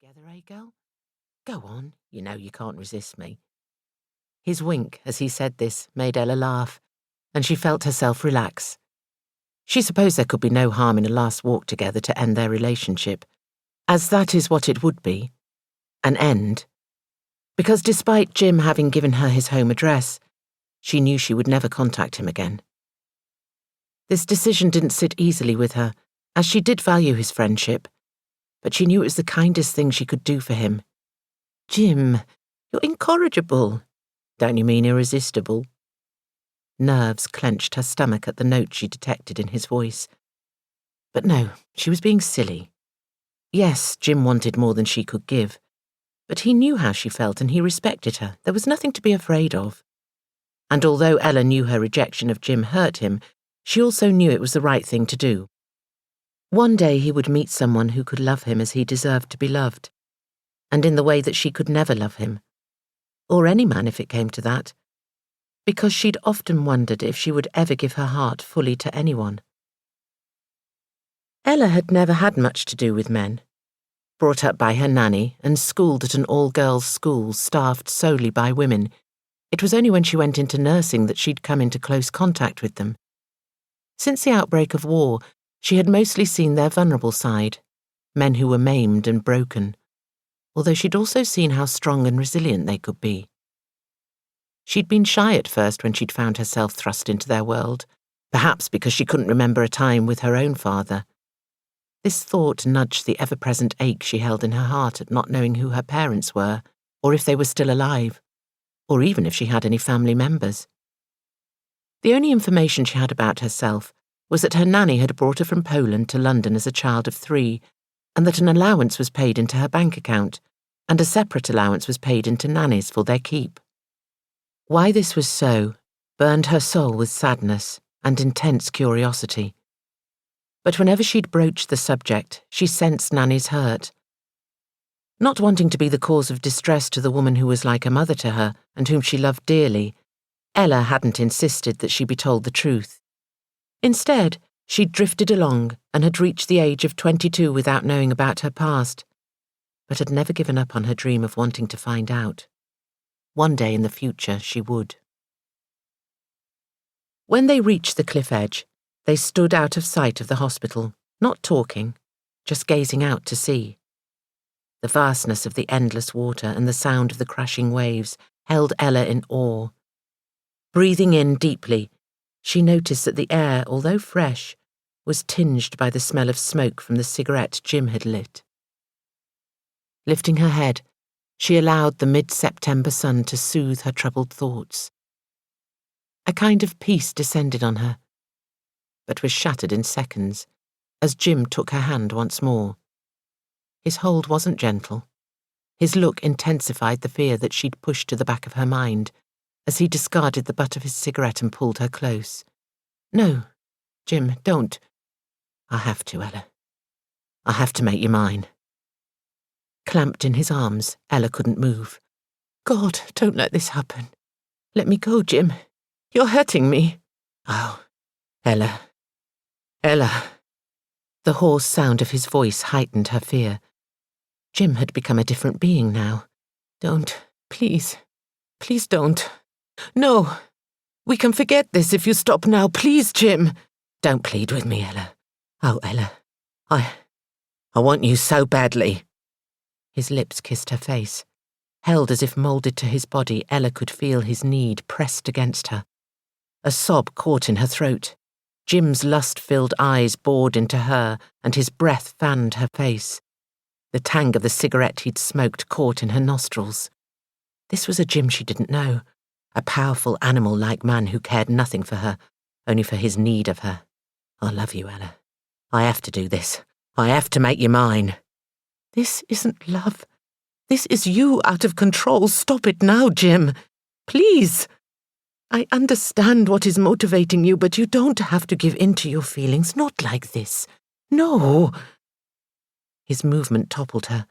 together, eh, girl? Go on, you know you can't resist me. His wink, as he said this, made Ella laugh, and she felt herself relax. She supposed there could be no harm in a last walk together to end their relationship, as that is what it would be, an end. Because despite Jim having given her his home address, she knew she would never contact him again. This decision didn't sit easily with her, as she did value his friendship, but she knew it was the kindest thing she could do for him. Jim, you're incorrigible. Don't you mean irresistible? Nerves clenched her stomach at the note she detected in his voice. But no, she was being silly. Yes, Jim wanted more than she could give, but he knew how she felt and he respected her. There was nothing to be afraid of. And although Ella knew her rejection of Jim hurt him, she also knew it was the right thing to do. One day he would meet someone who could love him as he deserved to be loved, and in the way that she could never love him, or any man if it came to that, because she'd often wondered if she would ever give her heart fully to anyone. Ella had never had much to do with men. Brought up by her nanny and schooled at an all-girls school staffed solely by women, it was only when she went into nursing that she'd come into close contact with them. Since the outbreak of war, she had mostly seen their vulnerable side, men who were maimed and broken, although she'd also seen how strong and resilient they could be. She'd been shy at first when she'd found herself thrust into their world, perhaps because she couldn't remember a time with her own father. This thought nudged the ever-present ache she held in her heart at not knowing who her parents were, or if they were still alive, or even if she had any family members. The only information she had about herself was that her nanny had brought her from Poland to London as a child of 3, and that an allowance was paid into her bank account, and a separate allowance was paid into nannies for their keep. Why this was so burned her soul with sadness and intense curiosity. But whenever she'd broached the subject, she sensed Nanny's hurt. Not wanting to be the cause of distress to the woman who was like a mother to her and whom she loved dearly, Ella hadn't insisted that she be told the truth. Instead, she'd drifted along and had reached the age of 22 without knowing about her past, but had never given up on her dream of wanting to find out. One day in the future, she would. When they reached the cliff edge, they stood out of sight of the hospital, not talking, just gazing out to sea. The vastness of the endless water and the sound of the crashing waves held Ella in awe. Breathing in deeply, she noticed that the air, although fresh, was tinged by the smell of smoke from the cigarette Jim had lit. Lifting her head, she allowed the mid-September sun to soothe her troubled thoughts. A kind of peace descended on her, but was shattered in seconds, as Jim took her hand once more. His hold wasn't gentle. His look intensified the fear that she'd pushed to the back of her mind, as he discarded the butt of his cigarette and pulled her close. No, Jim, don't. I have to, Ella. I have to make you mine. Clamped in his arms, Ella couldn't move. God, don't let this happen. Let me go, Jim. You're hurting me. Oh, Ella. Ella. The hoarse sound of his voice heightened her fear. Jim had become a different being now. Don't, please. Please don't. No. We can forget this if you stop now. Please, Jim. Don't plead with me, Ella. Oh, Ella. I want you so badly. His lips kissed her face. Held as if moulded to his body, Ella could feel his need pressed against her. A sob caught in her throat. Jim's lust-filled eyes bored into her, and his breath fanned her face. The tang of the cigarette he'd smoked caught in her nostrils. This was a Jim she didn't know, a powerful animal-like man who cared nothing for her, only for his need of her. I love you, Ella. I have to do this. I have to make you mine. This isn't love. This is you out of control. Stop it now, Jim. Please. I understand what is motivating you, but you don't have to give in to your feelings. Not like this. No. His movement toppled her,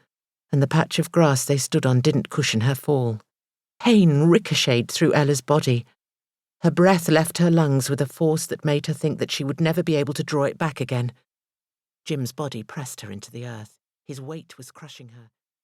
and the patch of grass they stood on didn't cushion her fall. Pain ricocheted through Ella's body. Her breath left her lungs with a force that made her think that she would never be able to draw it back again. Jim's body pressed her into the earth. His weight was crushing her.